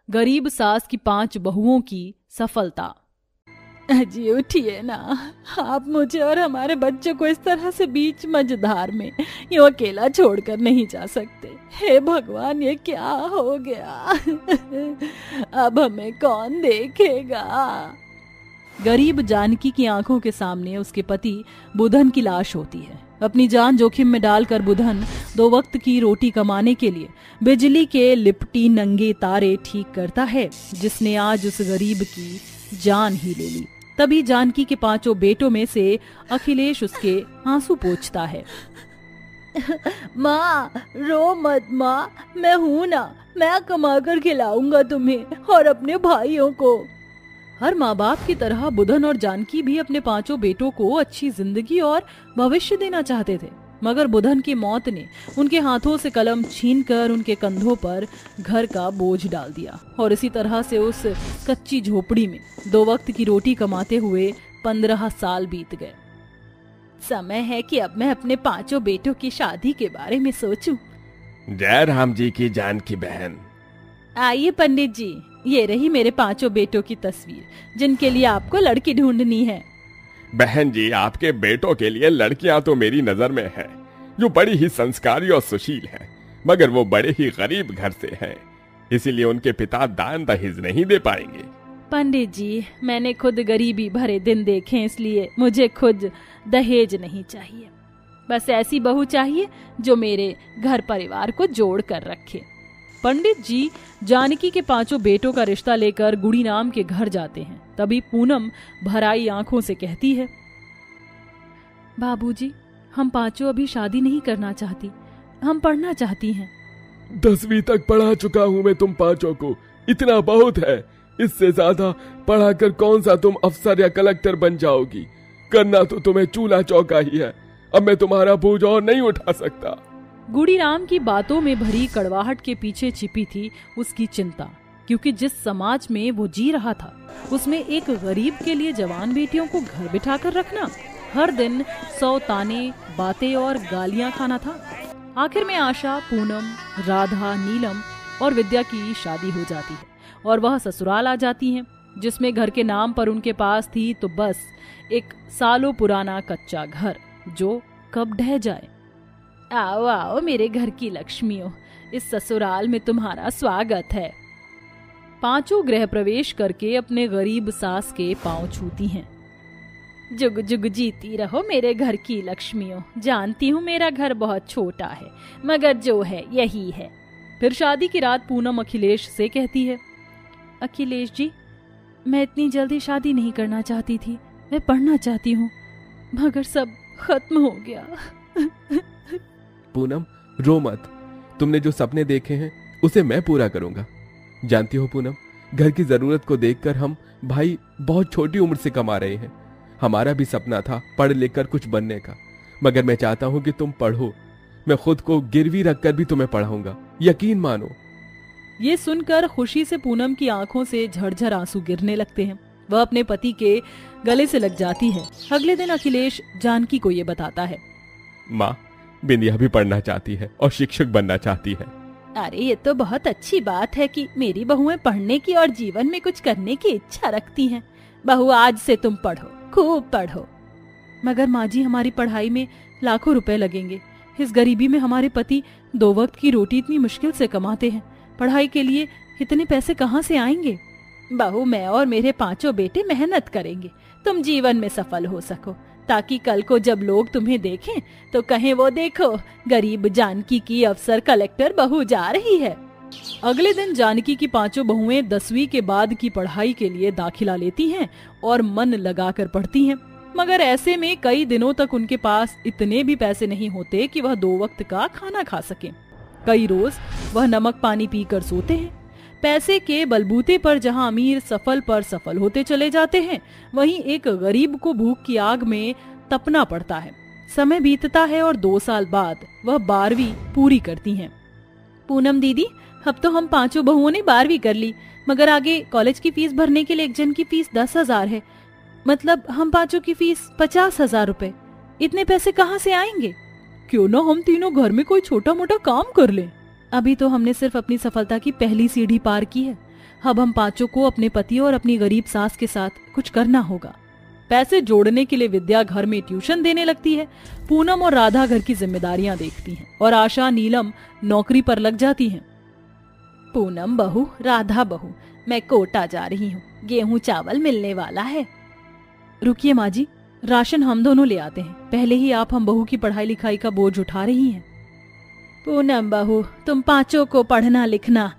गरीब सास की 5 बहुओं की सफलता। जी उठिए ना, आप मुझे और हमारे बच्चों को इस तरह से बीच मझधार में यूं अकेला छोड़कर नहीं जा सकते। हे भगवान, ये क्या हो गया? अब हमें कौन देखेगा? गरीब जानकी की आंखों के सामने उसके पति बुधन की लाश होती है। अपनी जान जोखिम में डालकर बुधन 2 वक्त की रोटी कमाने के लिए बिजली के लिपटी नंगे तारे ठीक करता है, जिसने आज उस गरीब की जान ही ले ली। तभी जानकी के 5 बेटों में से अखिलेश उसके आंसू पोंछता है। माँ रो मत माँ, मैं हूँ ना, मैं कमा कर खिलाऊंगा तुम्हें और अपने भाइयों को। हर माँ बाप की तरह बुधन और जानकी भी अपने 5 बेटों को अच्छी जिंदगी और भविष्य देना चाहते थे, मगर बुधन की मौत ने उनके हाथों से कलम छीनकर उनके कंधों पर घर का बोझ डाल दिया और इसी तरह से उस कच्ची झोपड़ी में 2 वक्त की रोटी कमाते हुए 15 साल बीत गए। समय है कि अब मैं अपने 5 बेटों की शादी के बारे में सोचूं। जय राम जी की जानकी बहन। आइए पंडित जी, ये रही मेरे 5 बेटों की तस्वीर, जिनके लिए आपको लड़की ढूंढनी है। बहन जी, आपके बेटों के लिए लड़कियां तो मेरी नजर में है, जो बड़ी ही संस्कारी और सुशील हैं, मगर वो बड़े ही गरीब घर से हैं, इसीलिए उनके पिता दान दहेज नहीं दे पाएंगे। पंडित जी, मैंने खुद गरीबी भरे दिन देखे, इसलिए मुझे खुद दहेज नहीं चाहिए। बस ऐसी बहू चाहिए जो मेरे घर परिवार को जोड़ कर रखे। पंडित जी जानकी के 5 बेटों का रिश्ता लेकर गुड़ी नाम के घर जाते हैं। तभी पूनम भराई आंखों से कहती है, बाबूजी, हम 5 अभी शादी नहीं करना चाहती, हम पढ़ना चाहती हैं। 10वीं तक पढ़ा चुका हूँ मैं तुम 5 को, इतना बहुत है। इससे ज्यादा पढ़ाकर कौन सा तुम अफसर या कलेक्टर बन जाओगी? करना तो तुम्हें चूल्हा चौका ही है। अब मैं तुम्हारा बोझ और नहीं उठा सकता। गुड़ी राम की बातों में भरी कड़वाहट के पीछे छिपी थी उसकी चिंता, क्योंकि जिस समाज में वो जी रहा था उसमें एक गरीब के लिए जवान बेटियों को घर बिठाकर रखना हर दिन 100 ताने, बातें और गालियां खाना था। आखिर में आशा, पूनम, राधा, नीलम और विद्या की शादी हो जाती है और वह ससुराल आ जाती हैं, जिसमें घर के नाम पर उनके पास थी तो बस एक सालों पुराना कच्चा घर, जो कब ढह जाए। आओ आओ मेरे घर की लक्ष्मियों, इस ससुराल में तुम्हारा स्वागत है। 5 गृह प्रवेश करके अपने गरीब सास के पांव छूती हैं। जुग जुग जीती रहो मेरे घर की लक्ष्मियों। जानती हूँ मेरा घर बहुत छोटा है, मगर जो है यही है। फिर शादी की रात पूनम अखिलेश से कहती है, अखिलेश जी, मैं इतनी जल्दी शादी नहीं करना चाहती थी, मैं पढ़ना चाहती हूँ, मगर सब खत्म हो गया। पूनम, रो मत। तुमने जो सपने देखे हैं उसे मैं पूरा करूंगा। जानती हो पूनम, घर की जरूरत को देखकर हम भाई बहुत छोटी उम्र से कमा रहे हैं। हमारा भी सपना था पढ़ लिख कर कुछ बनने का, मगर मैं चाहता हूं कि तुम पढ़ो। मैं खुद को गिरवी रखकर भी तुम्हें पढ़ाऊंगा, यकीन मानो। ये सुनकर खुशी से पूनम की आंखों से झरझर आंसू गिरने लगते हैं। वह अपने पति के गले से लग जाती है। अगले दिन अखिलेश जानकी को ये बताता है, माँ, बिंदिया भी पढ़ना चाहती है और शिक्षक बनना चाहती है। अरे ये तो बहुत अच्छी बात है कि मेरी बहुएं पढ़ने की और जीवन में कुछ करने की इच्छा रखती हैं। बहू, आज से तुम पढ़ो, खूब पढ़ो। मगर माँ जी, हमारी पढ़ाई में लाखों रुपए लगेंगे। इस गरीबी में हमारे पति 2 वक्त की रोटी इतनी मुश्किल से कमाते हैं। पढ़ाई के लिए इतने पैसे कहाँ से आएंगे? बहू, मैं और मेरे 5 बेटे मेहनत करेंगे, तुम जीवन में सफल हो सको, ताकि कल को जब लोग तुम्हें देखें तो कहें, वो देखो, गरीब जानकी की अफसर कलेक्टर बहू जा रही है। अगले दिन जानकी की 5 बहुएं 10वीं के बाद की पढ़ाई के लिए दाखिला लेती हैं और मन लगाकर पढ़ती हैं, मगर ऐसे में कई दिनों तक उनके पास इतने भी पैसे नहीं होते कि वह 2 वक्त का खाना खा सकें। कई रोज वह नमक पानी पीकर सोते हैं। पैसे के बलबूते पर जहां अमीर सफल पर सफल होते चले जाते हैं, वहीं एक गरीब को भूख की आग में तपना पड़ता है। समय बीतता है और 2 साल बाद वह 12वीं पूरी करती हैं। पूनम दीदी, अब तो हम 5 बहुओं ने 12वीं कर ली, मगर आगे कॉलेज की फीस भरने के लिए एक जन की फीस 10,000 है। मतलब हम 5 की फीस 50,000 रुपए। इतने पैसे कहाँ से आएंगे? क्यों ना हम तीनों घर में कोई छोटा मोटा काम कर लें। अभी तो हमने सिर्फ अपनी सफलता की पहली सीढ़ी पार की है, अब हम पांचों को अपने पति और अपनी गरीब सास के साथ कुछ करना होगा। पैसे जोड़ने के लिए विद्या घर में ट्यूशन देने लगती है। पूनम और राधा घर की जिम्मेदारियां देखती हैं और आशा नीलम नौकरी पर लग जाती हैं। पूनम बहू, राधा बहू, मैं कोटा जा रही हूँ, गेहूं चावल मिलने वाला है। रुकिए माँ जी, राशन हम दोनों ले आते हैं, पहले ही आप हम बहू की पढ़ाई लिखाई का बोझ उठा रही हैं। पूनम बहू, तुम पांचों को पढ़ना लिखना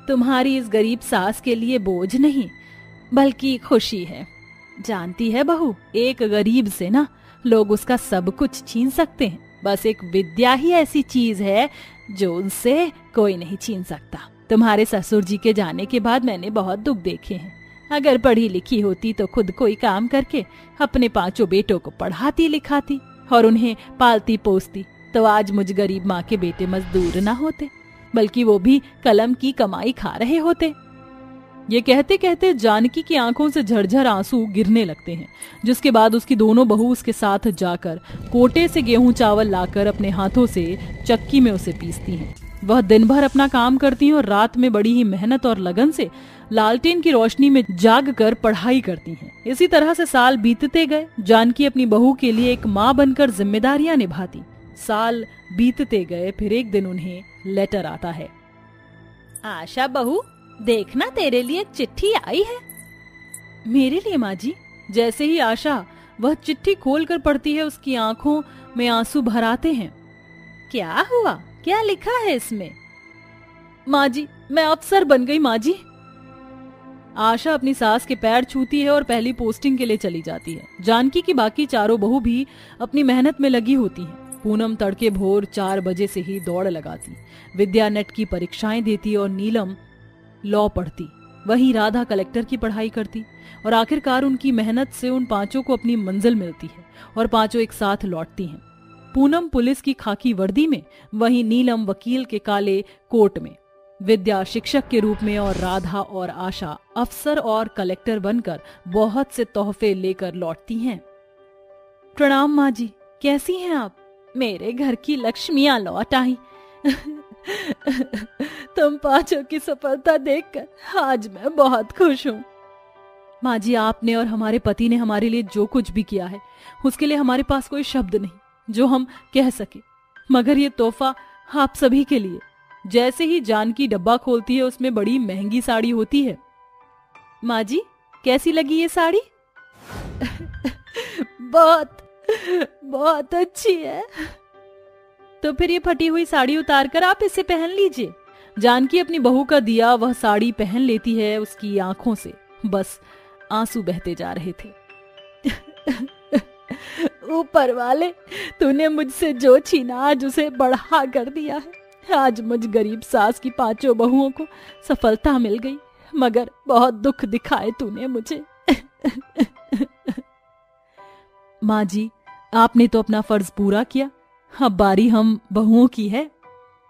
तुम्हारी इस गरीब सास के लिए बोझ नहीं बल्कि खुशी है। जानती है बहू, एक गरीब से ना लोग उसका सब कुछ छीन सकते हैं, बस एक विद्या ही ऐसी चीज है जो उनसे कोई नहीं छीन सकता। तुम्हारे ससुर जी के जाने के बाद मैंने बहुत दुख देखे हैं। अगर पढ़ी लिखी होती तो खुद कोई काम करके अपने पांचों बेटों को पढ़ाती लिखाती और उन्हें पालती पोसती, तो आज मुझ गरीब माँ के बेटे मजदूर ना होते, बल्कि वो भी कलम की कमाई खा रहे होते। ये कहते कहते जानकी की आंखों से झरझर आंसू गिरने लगते हैं, जिसके बाद उसकी दोनों बहू उसके साथ जाकर कोटे से गेहूं चावल लाकर अपने हाथों से चक्की में उसे पीसती हैं। वह दिन भर अपना काम करती हैं और रात में बड़ी ही मेहनत और लगन से लालटेन की रोशनी में जाग कर पढ़ाई करती हैं। इसी तरह से साल बीतते गए। जानकी अपनी बहू के लिए एक माँ बनकर जिम्मेदारियां निभाती। साल बीतते गए, फिर एक दिन उन्हें लेटर आता है। आशा बहू, देखना तेरे लिए एक चिट्ठी आई है। मेरे लिए माँ जी? जैसे ही आशा वह चिट्ठी खोलकर पढ़ती है, उसकी आंखों में आंसू भर आते हैं। क्या हुआ? क्या लिखा है इसमें? माँ जी, मैं अफसर बन गई माँ जी। आशा अपनी सास के पैर छूती है और पहली पोस्टिंग के लिए चली जाती है। जानकी की बाकी चारों बहू भी अपनी मेहनत में लगी होती हैं। पूनम तड़के भोर 4 बजे से ही दौड़ लगाती, विद्या नेट की परीक्षाएं देती और नीलम लॉ पढ़ती। वहीं राधा कलेक्टर की पढ़ाई करती और आखिरकार उनकी मेहनत से उन पांचों को अपनी मंजिल मिलती है और पांचों एक साथ लौटती हैं। पूनम पुलिस की खाकी वर्दी में, वहीं नीलम वकील के काले कोट में, विद्या शिक्षक के रूप में और राधा और आशा अफसर और कलेक्टर बनकर बहुत से तोहफे लेकर लौटती हैं। प्रणाम माँ जी, कैसी हैं आप? मेरे घर की लक्ष्मियां लौट आई। तुम पांचों की सफलता देखकर आज मैं बहुत खुश हूँ। माँ जी, आपने और हमारे पति ने हमारे लिए जो कुछ भी किया है, उसके लिए हमारे पास कोई शब्द नहीं जो हम कह सके, मगर ये तोहफा आप सभी के लिए। जैसे ही जानकी डब्बा खोलती है, उसमें बड़ी महंगी साड़ी होती है। माँ जी, कैसी लगी ये साड़ी? बहुत बहुत अच्छी है। तो फिर ये फटी हुई साड़ी उतार कर आप इसे पहन लीजिए। जानकी अपनी बहू का दिया वह साड़ी पहन लेती है। उसकी आंखों से बस आंसू बहते जा रहे थे। ऊपर वाले, तूने मुझसे जो छीना आज उसे बढ़ा कर दिया है। आज मुझ गरीब सास की पांचों बहुओं को सफलता मिल गई, मगर बहुत दुख दिखाए तूने मुझे। माँ जी, आपने तो अपना फर्ज पूरा किया, अब बारी हम बहुओं की है।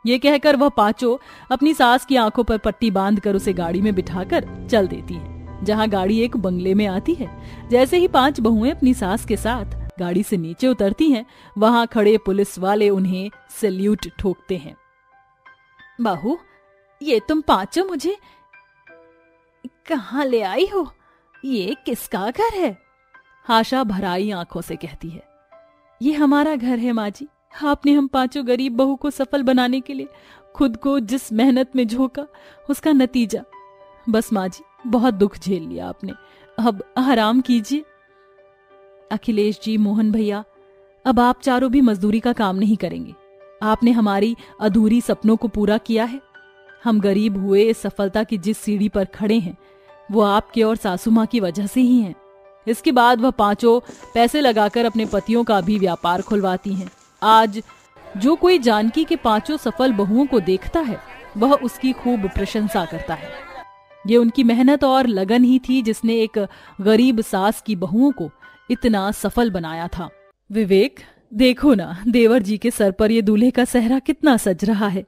ये कहकर वह पांचों अपनी सास की आंखों पर पट्टी बांधकर उसे गाड़ी में बिठाकर चल देती हैं, जहां गाड़ी एक बंगले में आती है। जैसे ही 5 बहुएं अपनी सास के साथ गाड़ी से नीचे उतरती हैं, वहां खड़े पुलिस वाले उन्हें सैल्यूट ठोकते हैं। बहू, ये तुम पांचों मुझे कहाँ ले आई हो? ये किसका घर है? आशा भराई आंखों से कहती है। ये हमारा घर है माँ जी। आपने हम पांचों गरीब बहू को सफल बनाने के लिए खुद को जिस मेहनत में झोंका, उसका नतीजा। बस माँ जी, बहुत दुख झेल लिया आपने, अब आराम कीजिए। अखिलेश जी, मोहन भैया, अब आप चारों भी मजदूरी का काम नहीं करेंगे। आपने हमारी अधूरी सपनों को पूरा किया है। हम गरीब हुए इस सफलता की जिस सीढ़ी पर खड़े हैं, वो आपके और सासू माँ की वजह से ही है। इसके बाद वह पांचों पैसे लगाकर अपने पतियों का भी व्यापार खुलवाती हैं। आज जो कोई जानकी के पांचों सफल बहुओं को देखता है, वह उसकी खूब प्रशंसा करता है। ये उनकी मेहनत और लगन ही थी जिसने एक गरीब सास की बहुओं को इतना सफल बनाया था। विवेक, देखो ना, देवर जी के सर पर ये दूल्हे का सेहरा कितना सज रहा है,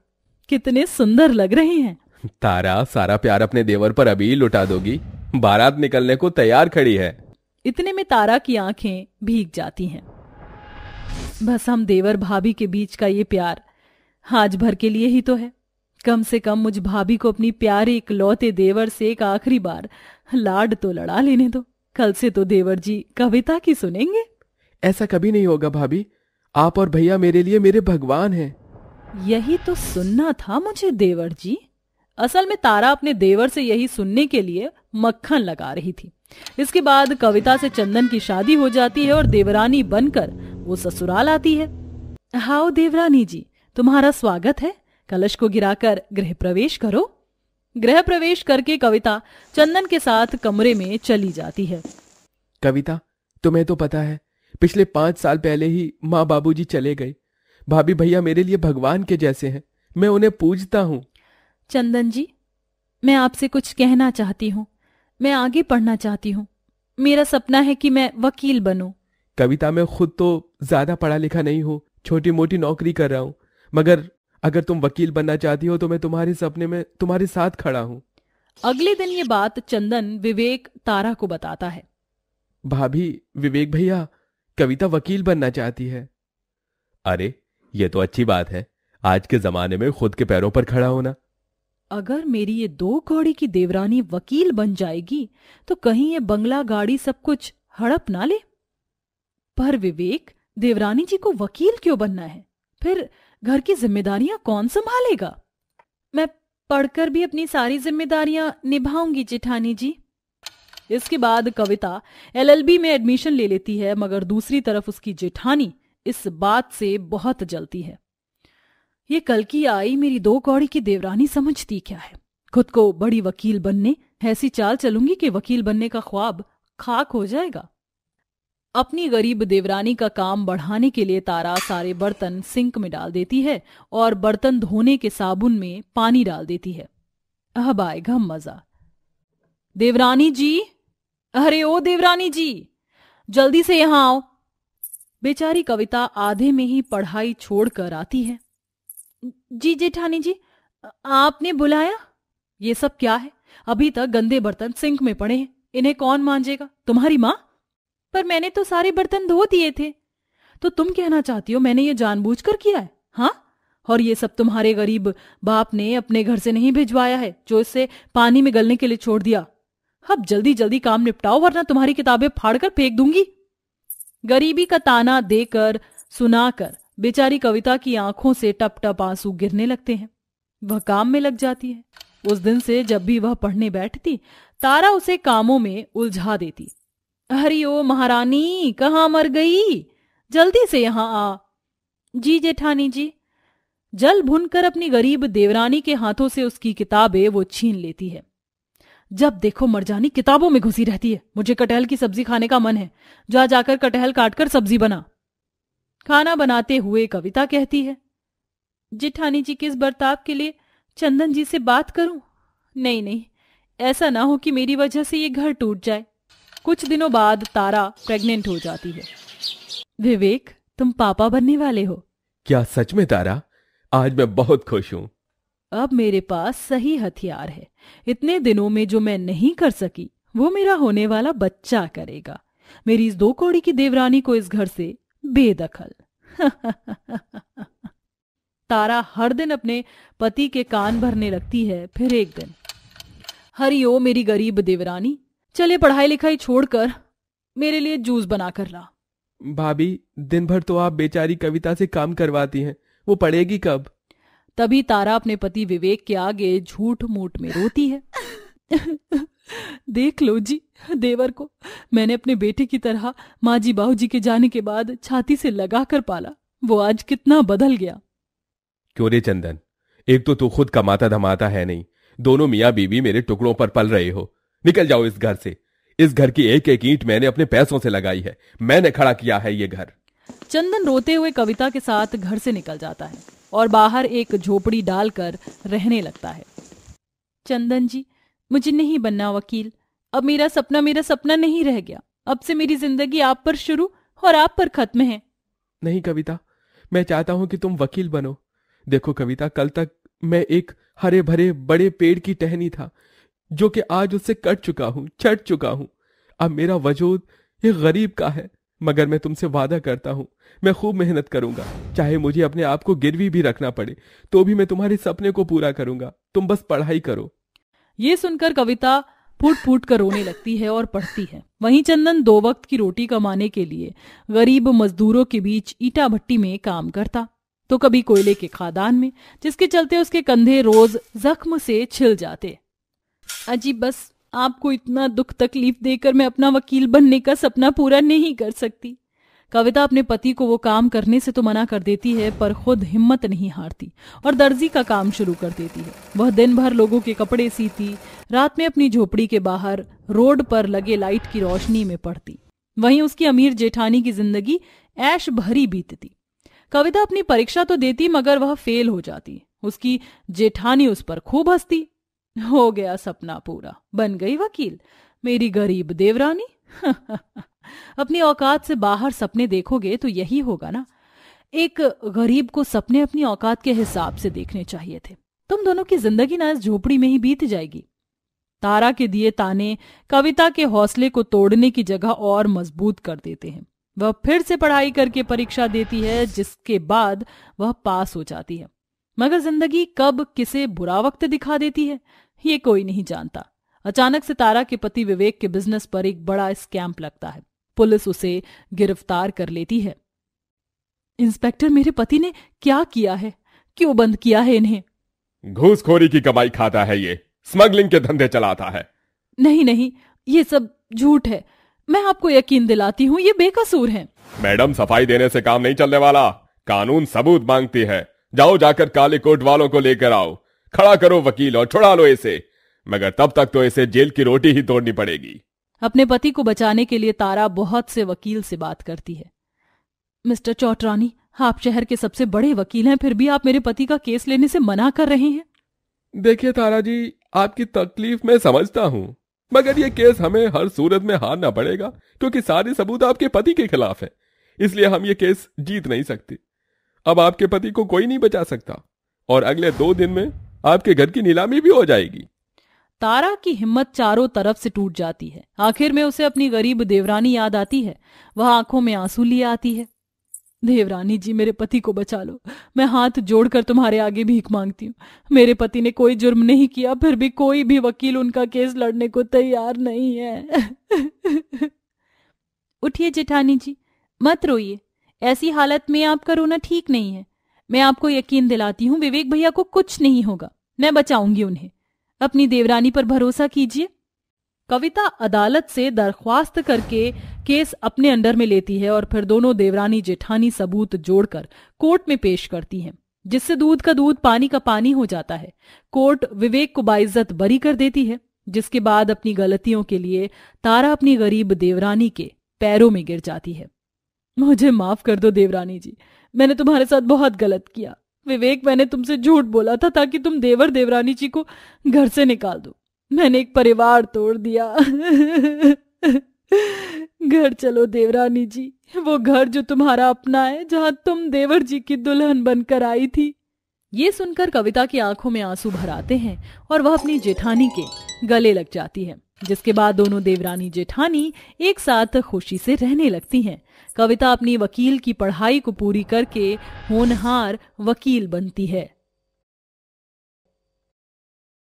कितने सुंदर लग रहे हैं। तारा, सारा प्यार अपने देवर पर अभी लुटा दोगी? बारात निकलने को तैयार खड़ी है। इतने में तारा की आंखें भीग जाती हैं। बस हम देवर भाभी के बीच का ये प्यार आज भर के लिए ही तो है, कम से कम मुझ भाभी को अपनी प्यारे इकलौते देवर से एक आखिरी बार लाड तो लड़ा लेने दो। कल से तो देवर जी कविता की सुनेंगे। ऐसा कभी नहीं होगा भाभी, आप और भैया मेरे लिए मेरे भगवान हैं। यही तो सुनना था मुझे देवर जी। असल में तारा अपने देवर से यही सुनने के लिए मक्खन लगा रही थी। इसके बाद कविता से चंदन की शादी हो जाती है और देवरानी बनकर वो ससुराल आती है। हाओ देवरानी जी, तुम्हारा स्वागत है। कलश को गिराकर गृह प्रवेश करो। गृह प्रवेश करके कविता चंदन के साथ कमरे में चली जाती है। कविता, तुम्हें तो पता है पिछले 5 साल पहले ही माँ बाबूजी चले गए। भाभी भैया मेरे लिए भगवान के जैसे हैं, मैं उन्हें पूजता हूँ। चंदन जी, मैं आपसे कुछ कहना चाहती हूँ। मैं आगे पढ़ना चाहती हूँ। मेरा सपना है कि मैं वकील बनूं। कविता, मैं खुद तो ज्यादा पढ़ा लिखा नहीं हूँ, छोटी मोटी नौकरी कर रहा हूँ, मगर अगर तुम वकील बनना चाहती हो तो मैं तुम्हारे सपने में तुम्हारे साथ खड़ा हूँ। अगले दिन ये बात चंदन विवेक तारा को बताता है। भाभी, विवेक भैया, कविता वकील बनना चाहती है। अरे, ये तो अच्छी बात है, आज के जमाने में खुद के पैरों पर खड़ा होना। अगर मेरी ये 2 कौड़ी की देवरानी वकील बन जाएगी तो कहीं ये बंगला गाड़ी सब कुछ हड़प ना ले। पर विवेक, देवरानी जी को वकील क्यों बनना है? फिर घर की जिम्मेदारियां कौन संभालेगा? मैं पढ़कर भी अपनी सारी जिम्मेदारियां निभाऊंगी जेठानी जी। इसके बाद कविता LLB में एडमिशन ले लेती है, मगर दूसरी तरफ उसकी जेठानी इस बात से बहुत जलती है। ये कल की आई मेरी 2 कौड़ी की देवरानी समझती क्या है? खुद को बड़ी वकील बनने ऐसी चाल चलूंगी कि वकील बनने का ख्वाब खाक हो जाएगा। अपनी गरीब देवरानी का काम बढ़ाने के लिए तारा सारे बर्तन सिंक में डाल देती है और बर्तन धोने के साबुन में पानी डाल देती है। अब आएगा मजा। देवरानी जी, अरे ओ देवरानी जी, जल्दी से यहां आओ। बेचारी कविता आधे में ही पढ़ाई छोड़कर आती है। जी जेठानी जी, आपने बुलाया? ये सब क्या है? अभी तक गंदे बर्तन सिंक में पड़े हैं, इन्हें कौन मांजेगा? तुम्हारी माँ? पर मैंने तो सारे बर्तन धो दिए थे। तो तुम कहना चाहती हो मैंने ये जानबूझकर किया है? हाँ, और ये सब तुम्हारे गरीब बाप ने अपने घर से नहीं भिजवाया है जो इसे पानी में गलने के लिए छोड़ दिया। अब जल्दी जल्दी काम निपटाओ वरना तुम्हारी किताबें फाड़कर फेंक दूंगी। गरीबी का ताना देकर सुनाकर बेचारी कविता की आंखों से टप टप आंसू गिरने लगते हैं। वह काम में लग जाती है। उस दिन से जब भी वह पढ़ने बैठती, तारा उसे कामों में उलझा देती। हरि ओ महारानी, कहाँ मर गई? जल्दी से यहां आ। जी जेठानी जी। जल भुनकर अपनी गरीब देवरानी के हाथों से उसकी किताबें वो छीन लेती है। जब देखो मरजानी किताबों में घुसी रहती है। मुझे कटहल की सब्जी खाने का मन है, जा जाकर कटहल काटकर सब्जी बना। खाना बनाते हुए कविता कहती है, जेठानी जी के इस बर्ताव के लिए चंदन जी से बात करूं? नहीं नहीं, ऐसा ना हो कि मेरी वजह से ये घर टूट जाए। कुछ दिनों बाद तारा प्रेग्नेंट हो जाती है। विवेक, तुम पापा बनने वाले हो। क्या सच में तारा? आज मैं बहुत खुश हूं। अब मेरे पास सही हथियार है। इतने दिनों में जो मैं नहीं कर सकी वो मेरा होने वाला बच्चा करेगा। मेरी इस 2 कौड़ी की देवरानी को इस घर से बेदखल। तारा हर दिन अपने पति के कान भरने लगती है। फिर एक दिन, हरि ओ मेरी गरीब देवरानी, चले पढ़ाई लिखाई छोड़कर मेरे लिए जूस बना कर ला। भाभी, दिन भर तो आप बेचारी कविता से काम करवाती हैं, वो पढ़ेगी कब? तभी तारा अपने पति विवेक के आगे झूठ मूठ में रोती है। देख लो जी देवर को, मैंने अपने बेटे की तरह माँ जी बाबू जी के जाने के बाद छाती से लगाकर पाला। वो आज कितना बदल गया। क्यों रे चंदन, एक तो तू खुद कमाता धमाता है नहीं, दोनों मियाँ बीवी मेरे टुकड़ों पर पल रहे हो। निकल जाओ इस घर से। इस घर की एक एक ईंट मैंने अपने पैसों से लगाई है, मैंने खड़ा किया है ये घर। चंदन रोते हुए कविता के साथ घर से निकल जाता है और बाहर एक झोपड़ी डालकर रहने लगता है। चंदन जी, मुझे नहीं बनना वकील। अब मेरा सपना नहीं रह गया। अब से मेरी जिंदगी आप पर शुरू और आप पर खत्म है। नहीं कविता, मैं चाहता हूं कि तुम वकील बनो। देखो कविता, कल तक मैं एक हरे भरे बड़े पेड़ की टहनी था जो कि आज उससे कट चुका हूं, छट चुका हूं। अब मेरा वजूद एक गरीब का है। मगर मैं तुमसे वादा करता हूँ मैं खूब मेहनत करूंगा, चाहे मुझे अपने आप को गिरवी भी रखना पड़े तो भी मैं तुम्हारे सपने को पूरा करूंगा। तुम बस पढ़ाई करो। ये सुनकर कविता फूट फूट कर रोने लगती है और पढ़ती है। वहीं चंदन 2 वक्त की रोटी कमाने के लिए गरीब मजदूरों के बीच ईटा भट्टी में काम करता, तो कभी कोयले के खदान में, जिसके चलते उसके कंधे रोज जख्म से छिल जाते। अजी बस आपको इतना दुख तकलीफ देकर मैं अपना वकील बनने का सपना पूरा नहीं कर सकती। कविता अपने पति को वो काम करने से तो मना कर देती है, पर खुद हिम्मत नहीं हारती और दर्जी का काम शुरू कर देती है। वह दिन भर लोगों के कपड़े सीती, रात में अपनी झोपड़ी के बाहर रोड पर लगे लाइट की रोशनी में पढ़ती। वहीं उसकी अमीर जेठानी की जिंदगी ऐश भरी बीतती। कविता अपनी परीक्षा तो देती मगर वह फेल हो जाती। उसकी जेठानी उस पर खूब हंसती। हो गया सपना पूरा, बन गई वकील, मेरी गरीब देवरानी। अपनी औकात से बाहर सपने देखोगे तो यही होगा ना। एक गरीब को सपने अपनी औकात के हिसाब से देखने चाहिए थे। तुम दोनों की जिंदगी ना इस झोपड़ी में ही बीत जाएगी। तारा के दिए ताने कविता के हौसले को तोड़ने की जगह और मजबूत कर देते हैं। वह फिर से पढ़ाई करके परीक्षा देती है, जिसके बाद वह पास हो जाती है। मगर जिंदगी कब किसे बुरा वक्त दिखा देती है ये कोई नहीं जानता। अचानक से तारा के पति विवेक के बिजनेस पर एक बड़ा स्कैम लगता है। पुलिस उसे गिरफ्तार कर लेती है। इंस्पेक्टर, मेरे पति ने क्या किया है? क्यों बंद किया है इन्हें? घूसखोरी की कमाई खाता है, ये स्मगलिंग के धंधे चलाता है। नहीं नहीं, ये सब झूठ है। मैं आपको यकीन दिलाती हूँ ये बेकसूर हैं। मैडम, सफाई देने से काम नहीं चलने वाला। कानून सबूत मांगती है। जाओ जाकर काले कोट वालों को लेकर आओ, खड़ा करो वकील और छुड़ा लो इसे। मगर तब तक तो इसे जेल की रोटी ही तोड़नी पड़ेगी। अपने पति को बचाने के लिए तारा बहुत से वकील से बात करती है। मिस्टर चौटरानी, आप शहर के सबसे बड़े वकील हैं, फिर भी आप मेरे पति का केस लेने से मना कर रहे हैं। देखिए तारा जी, आपकी तकलीफ मैं समझता हूँ, मगर ये केस हमें हर सूरत में हारना पड़ेगा क्योंकि सारे सबूत आपके पति के खिलाफ है। इसलिए हम ये केस जीत नहीं सकते। अब आपके पति को कोई नहीं बचा सकता और अगले 2 दिन में आपके घर की नीलामी भी हो जाएगी। तारा की हिम्मत चारों तरफ से टूट जाती है। आखिर में उसे अपनी गरीब देवरानी याद आती है। वह आंखों में आंसू लिए आती है। देवरानी जी, मेरे पति को बचा लो। मैं हाथ जोड़कर तुम्हारे आगे भीख मांगती हूँ। मेरे पति ने कोई जुर्म नहीं किया, फिर भी कोई भी वकील उनका केस लड़ने को तैयार नहीं है। उठिए जेठानी जी, मत रोइए। ऐसी हालत में आपका रोना ठीक नहीं है। मैं आपको यकीन दिलाती हूँ विवेक भैया को कुछ नहीं होगा। मैं बचाऊंगी उन्हें। अपनी देवरानी पर भरोसा कीजिए। कविता अदालत से दरख्वास्त करके केस अपने अंडर में लेती है और फिर दोनों देवरानी जेठानी सबूत जोड़कर कोर्ट में पेश करती हैं, जिससे दूध का दूध पानी का पानी हो जाता है। कोर्ट विवेक को बाइज्जत बरी कर देती है, जिसके बाद अपनी गलतियों के लिए तारा अपनी गरीब देवरानी के पैरों में गिर जाती है। मुझे माफ कर दो देवरानी जी, मैंने तुम्हारे साथ बहुत गलत किया। विवेक, मैंने तुमसे झूठ बोला था ताकि तुम देवर देवरानी जी को घर से निकाल दो। मैंने एक परिवार तोड़ दिया। घर चलो देवरानी जी, वो घर जो तुम्हारा अपना है, जहां तुम देवर जी की दुल्हन बनकर आई थी। ये सुनकर कविता की आंखों में आंसू भर आते हैं और वह अपनी जेठानी के गले लग जाती है, जिसके बाद दोनों देवरानी जेठानी एक साथ खुशी से रहने लगती हैं। कविता अपनी वकील की पढ़ाई को पूरी करके होनहार वकील बनती है।